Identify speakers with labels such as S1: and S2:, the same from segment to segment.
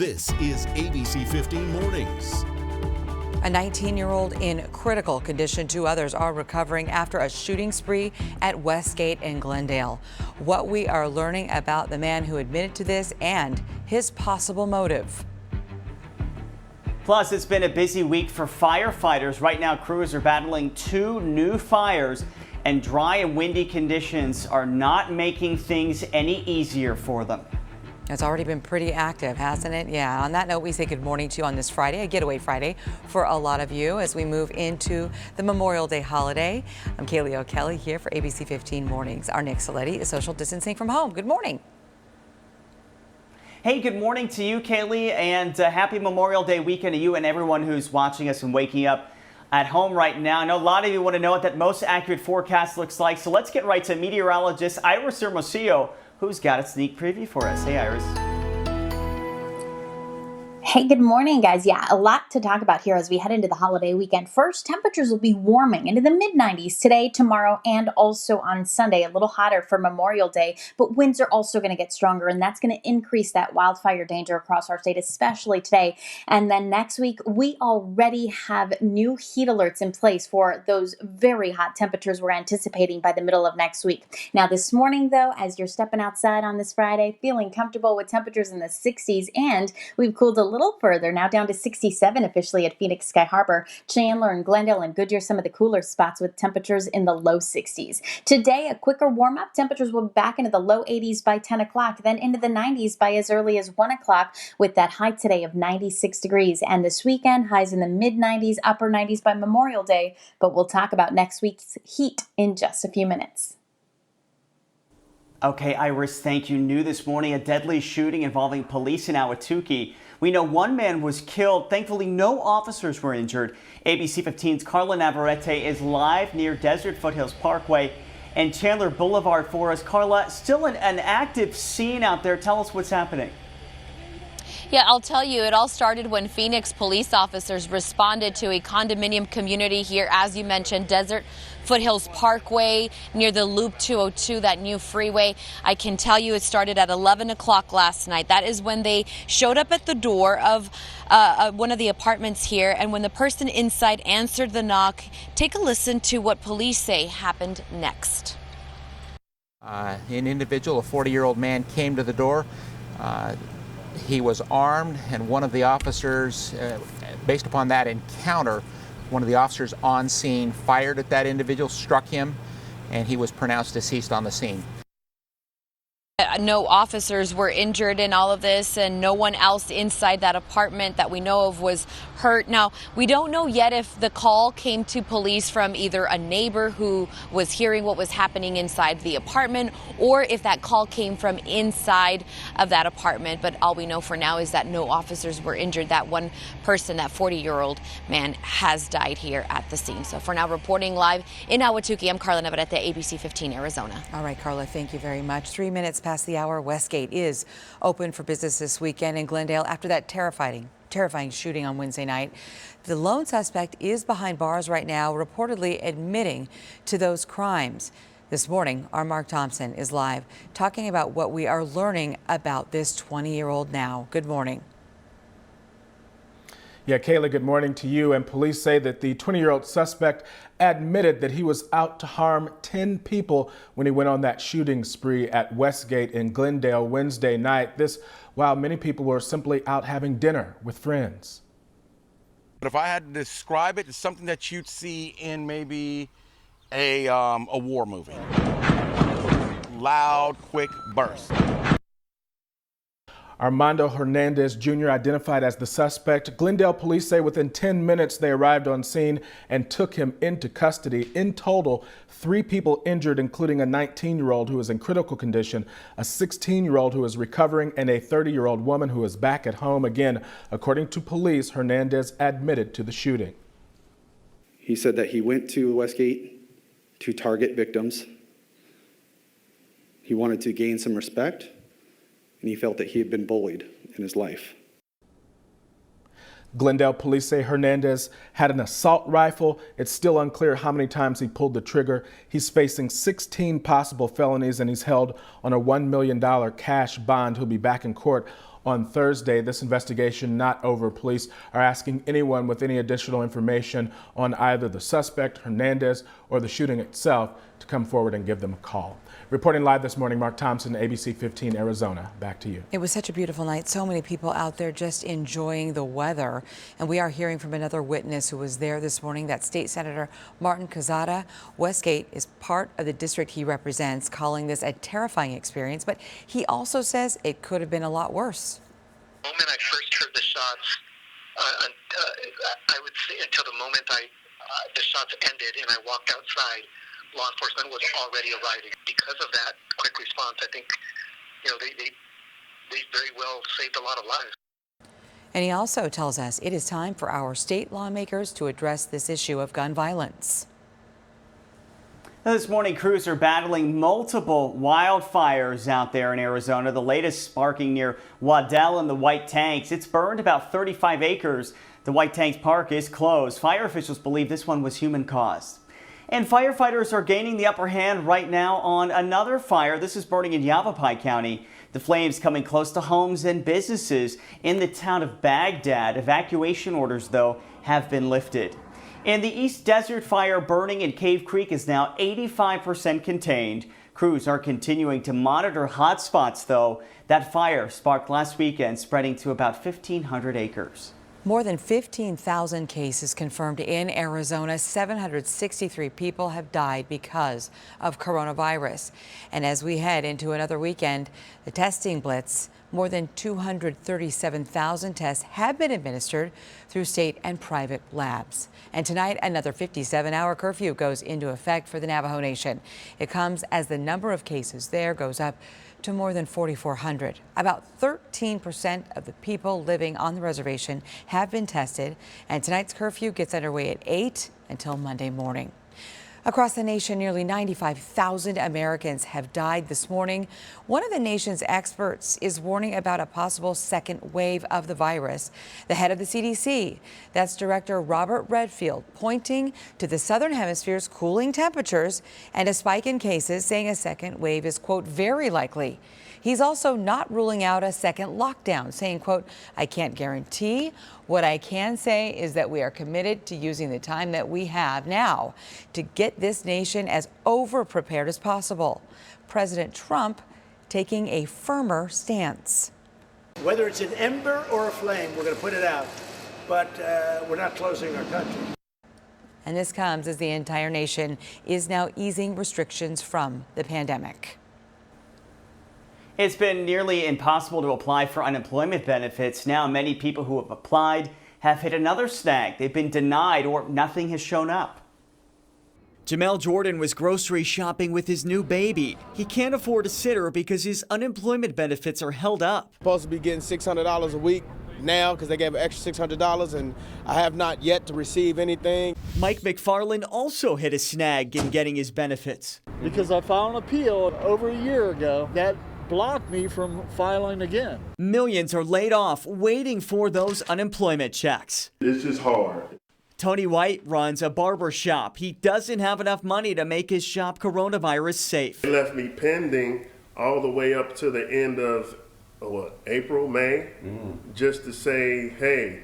S1: This is ABC15 Mornings.
S2: A 19-year-old in critical condition. 2 others are recovering after a shooting spree at Westgate in Glendale. What we are learning about the man who admitted to this and his possible motive.
S3: Plus, it's been a busy week for firefighters. Right now, crews are battling 2 new fires, and dry and windy conditions are not making things any easier for them.
S2: It's already been pretty active, hasn't it? Yeah. On that note, we say good morning to you on this Friday, a getaway Friday for a lot of you as we move into the Memorial Day holiday. I'm Kaylee O'Kelly here for ABC 15 Mornings. Our Nick Saletti is social distancing from home. Good morning.
S3: Hey, good morning to you, Kaylee, and happy Memorial Day weekend to you and everyone who's watching us and waking up at home right now. I know a lot of you want to know what that most accurate forecast looks like, so let's get right to meteorologist Iris Hermosillo, who's got a sneak preview for us. Hey, Iris.
S4: Hey, good morning, guys. Yeah, a lot to talk about here as we head into the holiday weekend. First, temperatures will be warming into the mid-90s today, tomorrow, and also on Sunday. A little hotter for Memorial Day, but winds are also going to get stronger, and that's going to increase that wildfire danger across our state, especially today. And then next week, we already have new heat alerts in place for those very hot temperatures we're anticipating by the middle of next week. Now, this morning, though, as you're stepping outside on this Friday, feeling comfortable with temperatures in the 60s, and we've cooled a little further, now down to 67 officially at Phoenix Sky Harbor. Chandler and Glendale and Goodyear, some of the cooler spots with temperatures in the low 60s. Today, a quicker warm-up. Temperatures will be back into the low 80s by 10 o'clock, then into the 90s by as early as 1 o'clock with that high today of 96 degrees. And this weekend, highs in the mid-90s, upper 90s by Memorial Day. But we'll talk about next week's heat in just a few minutes.
S3: Okay, Iris, thank you. New this morning, a deadly shooting involving police in Ahwatukee. We know 1 man was killed. Thankfully, no officers were injured. ABC 15's Carla Navarrete is live near Desert Foothills Parkway and Chandler Boulevard for us. Carla, still an active scene out there. Tell us what's happening.
S5: Yeah, I'll tell you, it all started when Phoenix police officers responded to a condominium community here, as you mentioned, Desert Foothills Parkway near the Loop 202, that new freeway. I can tell you it started at 11 o'clock last night. That is when they showed up at the door of one of the apartments here. And when the person inside answered the knock, take a listen to what police say happened next.
S6: An individual, a 40-year-old man, came to the door. He was armed, and one of the officers, based upon that encounter, one of the officers on scene fired at that individual, struck him, and he was pronounced deceased on the scene.
S5: No officers were injured in all of this, and no one else inside that apartment that we know of was hurt. Now, we don't know yet if the call came to police from either a neighbor who was hearing what was happening inside the apartment, or if that call came from inside of that apartment. But all we know for now is that no officers were injured. That one person, that 40-year-old man, has died here at the scene. So for now, reporting live in Ahwatukee, I'm Carla Navarrete, ABC 15 Arizona.
S2: All right, Carla, thank you very much. 3 minutes past the hour. Westgate is open for business this weekend in Glendale after that terrifying shooting on Wednesday night. The lone suspect is behind bars right now, reportedly admitting to those crimes. This morning, our Mark Thompson is live talking about what we are learning about this 20-year-old now. Good morning.
S7: Yeah, Kayla, good morning to you. And police say that the 20-year-old suspect admitted that he was out to harm 10 people when he went on that shooting spree at Westgate in Glendale Wednesday night. This while many people were simply out having dinner with friends.
S8: But if I had to describe it, it's something that you'd see in maybe a war movie. Loud, quick burst.
S7: Armando Hernandez Jr. identified as the suspect. Glendale police say within 10 minutes they arrived on scene and took him into custody. In total, 3 people injured, including a 19-year-old who is in critical condition, a 16-year-old who is recovering, and a 30-year-old woman who is back at home. Again, according to police, Hernandez admitted to the shooting.
S9: He said that he went to Westgate to target victims. He wanted to gain some respect, and he felt that he had been bullied in his life.
S7: Glendale police say Hernandez had an assault rifle. It's still unclear how many times he pulled the trigger. He's facing 16 possible felonies, and he's held on a $1 million cash bond. He'll be back in court on Thursday. This investigation not over. Police are asking anyone with any additional information on either the suspect, Hernandez, or the shooting itself to come forward and give them a call. Reporting live this morning, Mark Thompson, ABC 15 Arizona. Back to you.
S2: It was such a beautiful night. So many people out there just enjoying the weather. And we are hearing from another witness who was there this morning, that State Senator Martin Quezada. Westgate is part of the district he represents, calling this a terrifying experience. But he also says it could have been a lot worse.
S10: The moment I first heard the shots, I would say until the moment the shots ended and I walked outside, law enforcement was already arriving. Because of that quick response, I think, they very well saved a lot of lives.
S2: And he also tells us it is time for our state lawmakers to address this issue of gun violence.
S3: Now, this morning, crews are battling multiple wildfires out there in Arizona, the latest sparking near WADDELL and the White Tanks. It's burned about 35 acres. The White Tanks Park is closed. Fire officials believe this one was human-caused. And firefighters are gaining the upper hand right now on another fire. This is burning in Yavapai County. The flames coming close to homes and businesses in the town of Baghdad. Evacuation orders, though, have been lifted. And the East Desert fire burning in Cave Creek is now 85% contained. Crews are continuing to monitor hot spots, though. That fire sparked last weekend, spreading to about 1,500 acres.
S2: More than 15,000 cases confirmed in Arizona. 763 people have died because of coronavirus. And as we head into another weekend, the testing blitz, more than 237,000 tests have been administered through state and private labs. And tonight, another 57-hour curfew goes into effect for the Navajo Nation. It comes as the number of cases there goes up to more than 4,400. About 13% of the people living on the reservation have been tested, and tonight's curfew gets underway at 8 until Monday morning. Across the nation, nearly 95,000 Americans have died this morning. One of the nation's experts is warning about a possible second wave of the virus. The head of the CDC, that's Director Robert Redfield, pointing to the southern hemisphere's cooling temperatures and a spike in cases, saying a second wave is, quote, very likely. He's also not ruling out a second lockdown, saying, quote, I can't guarantee. What I can say is that we are committed to using the time that we have now to get this nation as over-prepared as possible. President Trump taking a firmer stance.
S11: Whether it's an ember or a flame, we're going to put it out, but we're not closing our country.
S2: And this comes as the entire nation is now easing restrictions from the pandemic.
S3: It's been nearly impossible to apply for unemployment benefits. Now, many people who have applied have hit another snag. They've been denied or nothing has shown up.
S12: Jamel Jordan was grocery shopping with his new baby. He can't afford a sitter because his unemployment benefits are held up.
S13: Supposed to be getting $600 a week now because they gave an extra $600 and I have not yet to receive anything.
S12: Mike McFarland also hit a snag in getting his benefits.
S14: Because I filed an appeal over a year ago that blocked me from filing again.
S12: Millions are laid off waiting for those unemployment checks.
S15: It's just hard.
S12: Tony White runs a barber shop. He doesn't have enough money to make his shop coronavirus safe.
S15: They left me pending all the way up to the end of April, May, just to say, hey,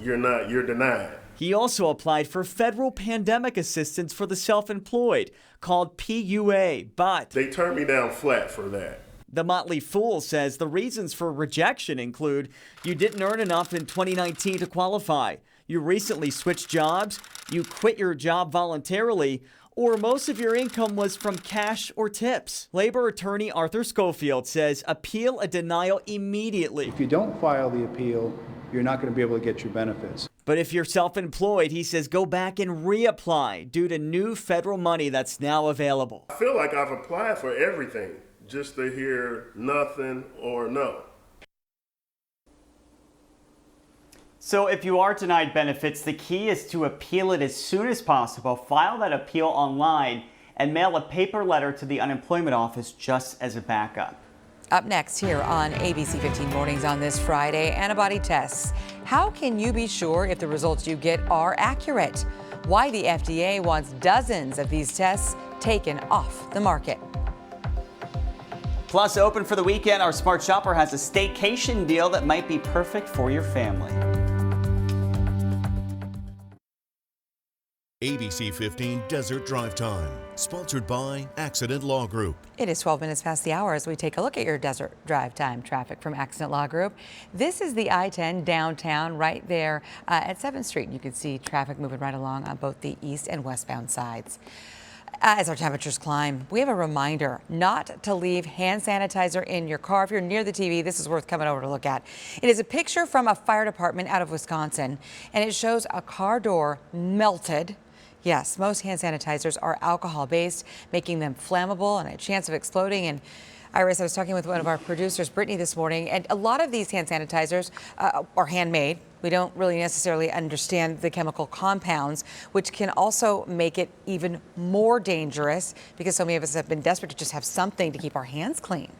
S15: you're denied.
S12: He also applied for federal pandemic assistance for the self-employed, called PUA, but
S15: they turned me down flat for that.
S12: The Motley Fool says the reasons for rejection include you didn't earn enough in 2019 to qualify, you recently switched jobs, you quit your job voluntarily, or most of your income was from cash or tips. Labor attorney Arthur Schofield says appeal a denial immediately.
S16: If you don't file the appeal, you're not going to be able to get your benefits.
S12: But if you're self-employed, he says go back and reapply due to new federal money that's now available.
S15: I feel like I've applied for everything just to hear nothing or no.
S3: So if you are denied benefits, the key is to appeal it as soon as possible. File that appeal online and mail a paper letter to the unemployment office just as a backup.
S2: Up next here on ABC 15 Mornings on this Friday, antibody tests. How can you be sure if the results you get are accurate? Why the FDA wants dozens of these tests taken off the market.
S3: Plus, open for the weekend, our smart shopper has a staycation deal that might be perfect for your family.
S1: ABC 15 Desert Drive Time, sponsored by Accident Law Group.
S2: It is 12 minutes past the hour as we take a look at your Desert Drive Time traffic from Accident Law Group. This is the I-10 downtown right there at 7th Street. You can see traffic moving right along on both the east and westbound sides. As our temperatures climb, we have a reminder not to leave hand sanitizer in your car. If you're near the TV, this is worth coming over to look at. It is a picture from a fire department out of Wisconsin, and it shows a car door melted. Yes, most hand sanitizers are alcohol-based, making them flammable and a chance of exploding. And Iris, I was talking with one of our producers, Brittany, this morning, and a lot of these hand sanitizers are handmade. We don't really necessarily understand the chemical compounds, which can also make it even more dangerous because so many of us have been desperate to just have something to keep our hands clean.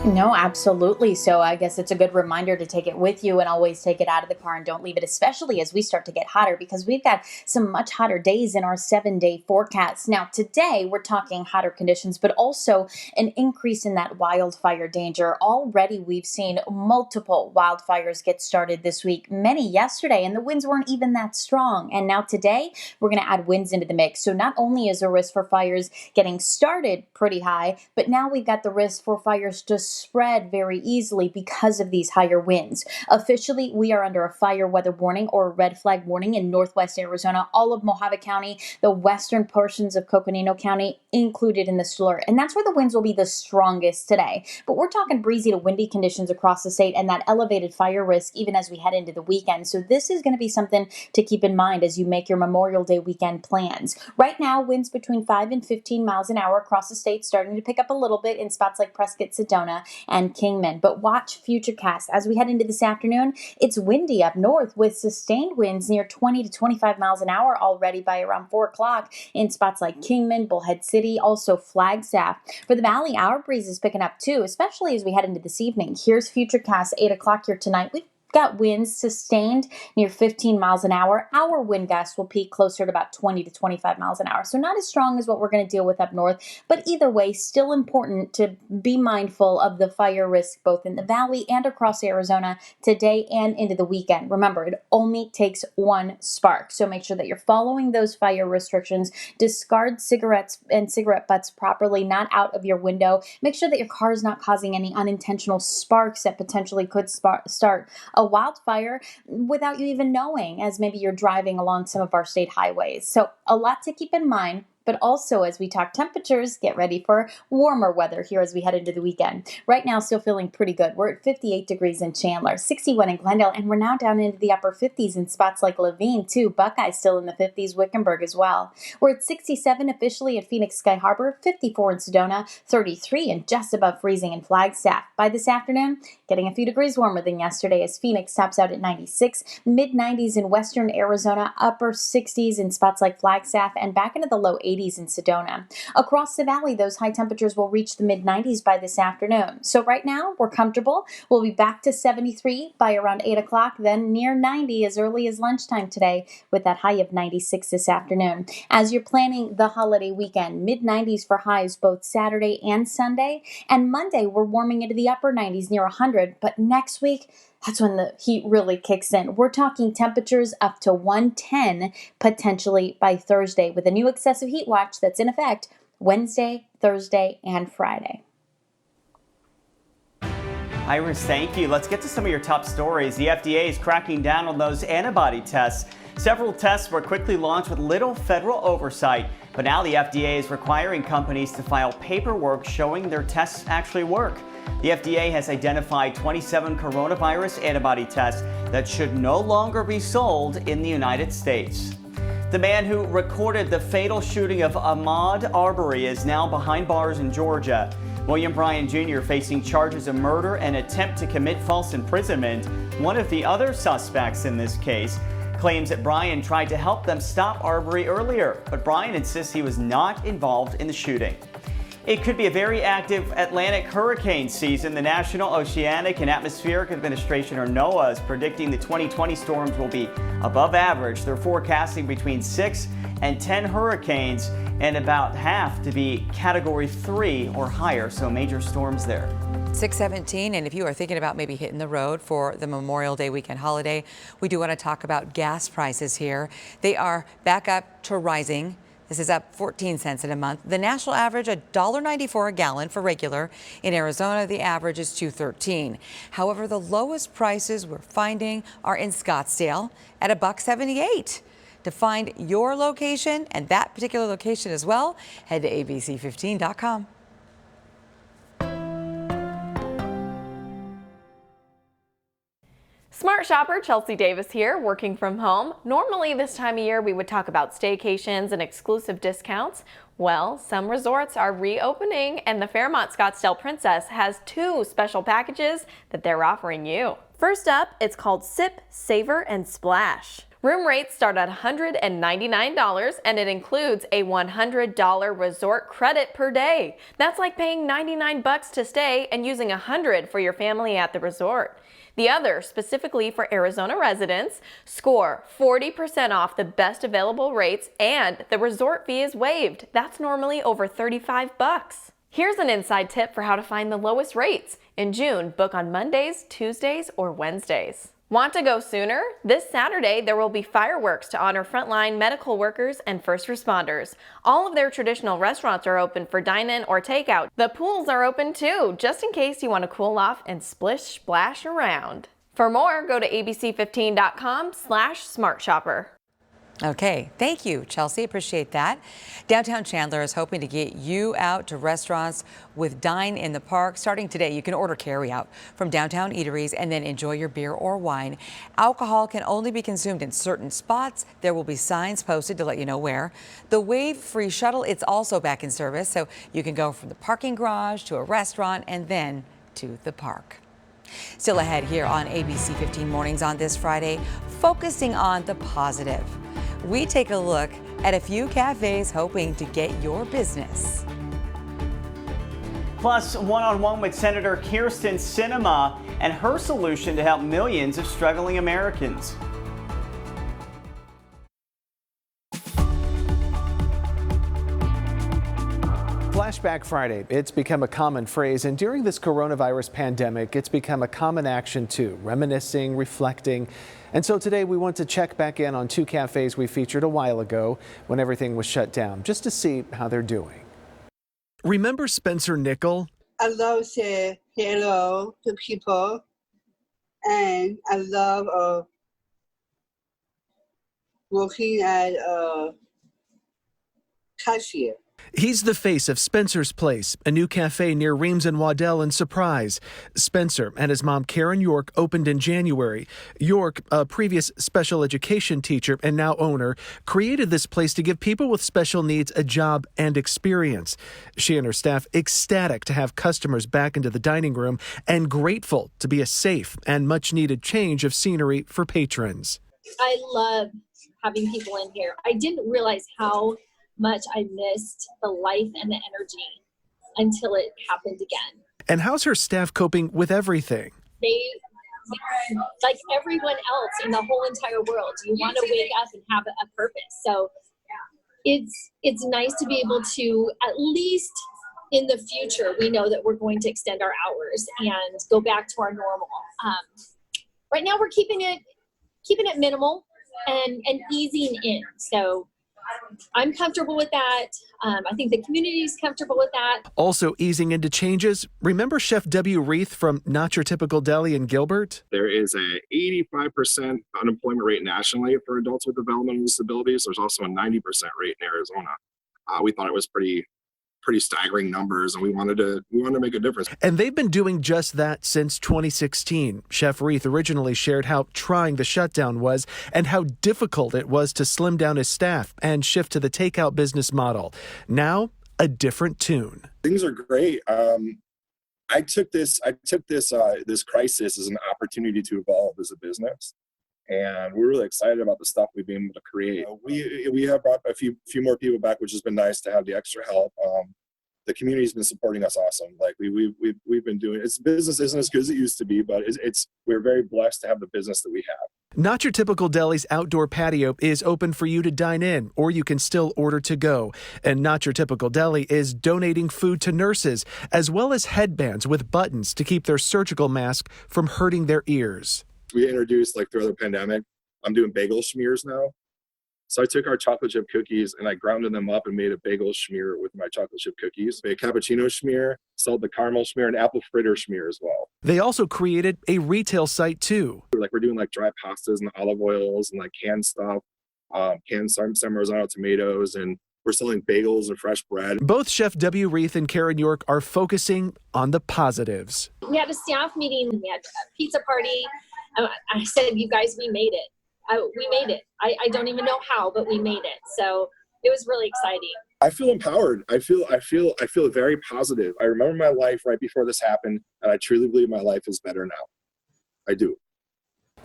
S4: No, absolutely. So I guess it's a good reminder to take it with you and always take it out of the car and don't leave it, especially as we start to get hotter, because we've got some much hotter days in our 7-day forecast. Now, today we're talking hotter conditions, but also an increase in that wildfire danger. Already we've seen multiple wildfires get started this week, many yesterday, and the winds weren't even that strong. And now today we're going to add winds into the mix. So not only is the risk for fires getting started pretty high, but now we've got the risk for fires to spread very easily because of these higher winds. Officially, we are under a fire weather warning or a red flag warning in northwest Arizona, all of Mojave County, the western portions of Coconino County included in this alert. And that's where the winds will be the strongest today. But we're talking breezy to windy conditions across the state and that elevated fire risk even as we head into the weekend. So this is going to be something to keep in mind as you make your Memorial Day weekend plans. Right now, winds between 5 and 15 miles an hour across the state, starting to pick up a little bit in spots like Prescott, Sedona, and Kingman. But watch Futurecast as we head into this afternoon. It's windy up north with sustained winds near 20 to 25 miles an hour already by around 4 o'clock in spots like Kingman, Bullhead City, also Flagstaff. For the valley, our breeze is picking up too, especially as we head into this evening. Here's Futurecast 8 o'clock here tonight. We've got winds sustained near 15 miles an hour. Our wind gusts will peak closer to about 20 to 25 miles an hour. So not as strong as what we're going to deal with up north, but either way, still important to be mindful of the fire risk both in the valley and across Arizona today and into the weekend. Remember, it only takes one spark. So make sure that you're following those fire restrictions. Discard cigarettes and cigarette butts properly, not out of your window. Make sure that your car is not causing any unintentional sparks that potentially could start a wildfire without you even knowing, as maybe you're driving along some of our state highways. So a lot to keep in mind. But also, as we talk temperatures, get ready for warmer weather here as we head into the weekend. Right now, still feeling pretty good. We're at 58 degrees in Chandler, 61 in Glendale, and we're now down into the upper 50s in spots like Laveen, too. Buckeye still in the 50s, Wickenburg as well. We're at 67 officially at Phoenix Sky Harbor, 54 in Sedona, 33 and just above freezing in Flagstaff. By this afternoon, getting a few degrees warmer than yesterday as Phoenix tops out at 96, mid-90s in western Arizona, upper 60s in spots like Flagstaff, and back into the low 80s in Sedona. Across the valley, those high temperatures will reach the mid-90s by this afternoon. So right now, we're comfortable. We'll be back to 73 by around 8 o'clock, then near 90 as early as lunchtime today with that high of 96 this afternoon. As you're planning the holiday weekend, mid-90s for highs both Saturday and Sunday. And Monday, we're warming into the upper 90s near 100. But next week, that's when the heat really kicks in. We're talking temperatures up to 110 potentially by Thursday with a new excessive heat watch that's in effect Wednesday, Thursday, and Friday.
S3: Iris, thank you. Let's get to some of your top stories. The FDA is cracking down on those antibody tests. Several tests were quickly launched with little federal oversight, but now the FDA is requiring companies to file paperwork showing their tests actually work. The FDA has identified 27 coronavirus antibody tests that should no longer be sold in the United States. The man who recorded the fatal shooting of Ahmaud Arbery is now behind bars in Georgia. William Bryan Jr. facing charges of murder and attempt to commit false imprisonment. One of the other suspects in this case claims that Bryan tried to help them stop Arbery earlier, but Bryan insists he was not involved in the shooting. It could be a very active Atlantic hurricane season. The National Oceanic and Atmospheric Administration, or NOAA, is predicting the 2020 storms will be above average. They're forecasting between 6 and 10 hurricanes, and about half to be Category 3 or higher, so major storms there.
S2: 6:17, and if you are thinking about maybe hitting the road for the Memorial Day weekend holiday, we do want to talk about gas prices here. They are back up to rising. This is up 14 cents in a month. The national average, $1.94 a gallon for regular. In Arizona, the average is $2.13. However, the lowest prices we're finding are in Scottsdale at $1.78. To find your location and that particular location as well, head to ABC15.com.
S17: Smart shopper Chelsea Davis here, working from home. Normally this time of year we would talk about staycations and exclusive discounts. Well, some resorts are reopening and the Fairmont Scottsdale Princess has 2 special packages that they're offering you. First up, it's called Sip, Savor, and Splash. Room rates start at $199 and it includes a $100 resort credit per day. That's like paying $99 to stay and using $100 for your family at the resort. The other, specifically for Arizona residents, score 40% off the best available rates and the resort fee is waived. That's normally over $35. Here's an inside tip for how to find the lowest rates. In June, book on Mondays, Tuesdays, or Wednesdays. Want to go sooner? This Saturday, there will be fireworks to honor frontline medical workers and first responders. All of their traditional restaurants are open for dine-in or takeout. The pools are open too, just in case you want to cool off and splish splash around. For more, go to abc15.com/smartshopper.
S2: Okay, thank you, Chelsea. Appreciate that. Downtown Chandler is hoping to get you out to restaurants with Dine in the Park. Starting today, you can order carry-out from downtown eateries and then enjoy your beer or wine. Alcohol can only be consumed in certain spots. There will be signs posted to let you know where. The wave-free shuttle, it's also back in service, so you can go from the parking garage to a restaurant and then to the park. Still ahead here on ABC 15 Mornings on this Friday, focusing on the positive. We take a look at a few cafes hoping to get your business.
S3: Plus, one-on-one with Senator Kyrsten Sinema and her solution to help millions of struggling Americans.
S18: Flashback Friday, it's become a common phrase, and during this coronavirus pandemic, it's become a common action too, reminiscing, reflecting. And so today we want to check back in on 2 cafes we featured a while ago when everything was shut down, just to see how they're doing. Remember Spencer Nickel?
S19: I love saying hello to people, and I love working at cashier.
S18: He's the face of Spencer's Place, a new cafe near Reams and Waddell in Surprise. Spencer and his mom Karen York opened in January. York, a previous special education teacher and now owner, created this place to give people with special needs a job and experience. She and her staff ecstatic to have customers back into the dining room and grateful to be a safe and much needed change of scenery for patrons.
S20: I love having people in here. I didn't realize how much I missed the life and the energy until it happened again.
S18: And how's her staff coping with everything?
S20: They, like everyone else in the whole entire world, you want to wake up and have a purpose. So it's nice to be able to, at least in the future, we know that we're going to extend our hours and go back to our normal. Right now we're keeping it minimal and easing in. So I'm comfortable with that. I think the community is comfortable with that.
S18: Also easing into changes, remember Chef W. Reith from Not Your Typical Deli in Gilbert?
S21: There is a 85% unemployment rate nationally for adults with developmental disabilities. There's also a 90% rate in Arizona. We thought it was pretty staggering numbers, and we wanted to make a difference.
S18: And they've been doing just that since 2016. Chef Reith originally shared how trying the shutdown was and how difficult it was to slim down his staff and shift to the takeout business model. Now, a different tune.
S21: Things are great. I took this crisis as an opportunity to evolve as a business. And we're really excited about the stuff we've been able to create. We have brought a few more people back, which has been nice to have the extra help. The community's been supporting us awesome. Like we've been doing. Business isn't as good as it used to be, but we're very blessed to have the business that we have.
S18: Not Your Typical Deli's outdoor patio is open for you to dine in, or you can still order to go. And Not Your Typical Deli is donating food to nurses, as well as headbands with buttons to keep their surgical mask from hurting their ears.
S21: We introduced, like throughout the pandemic, I'm doing bagel schmears now. So I took our chocolate chip cookies and I grounded them up and made a bagel schmear with my chocolate chip cookies. Made a cappuccino schmear, sold the caramel schmear, and apple fritter schmear as well.
S18: They also created a retail site too.
S21: Like we're doing like dry pastas and olive oils and like canned stuff, canned San Marzano tomatoes, and we're selling bagels and fresh bread.
S18: Both Chef W. Reith and Karen York are focusing on the positives.
S20: We had a staff meeting, we had a pizza party. I said, you guys, we made it. We made it. I don't even know how, but we made it. So it was really exciting.
S21: I feel empowered. I feel very positive. I remember my life right before this happened, and I truly believe my life is better now. I do.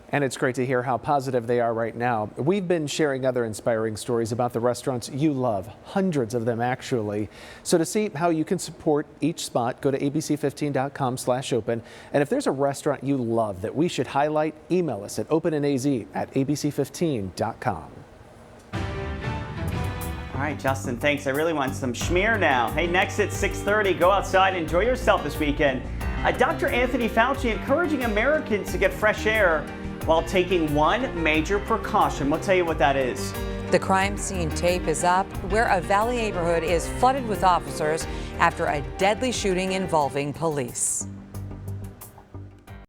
S6: And it's great to hear how positive they are right now. We've been sharing other inspiring stories about the restaurants you love, hundreds of them actually. So to see how you can support each spot, go to abc15.com/open. And if there's a restaurant you love that we should highlight, email us at openandaz@abc15.com.
S3: All right, Justin, thanks. I really want some schmear now. Hey, next at 6:30, go outside and enjoy yourself this weekend. Dr. Anthony Fauci encouraging Americans to get fresh air while taking one major precaution. We'll tell you what that is.
S2: The crime scene tape is up where a Valley neighborhood is flooded with officers after a deadly shooting involving police.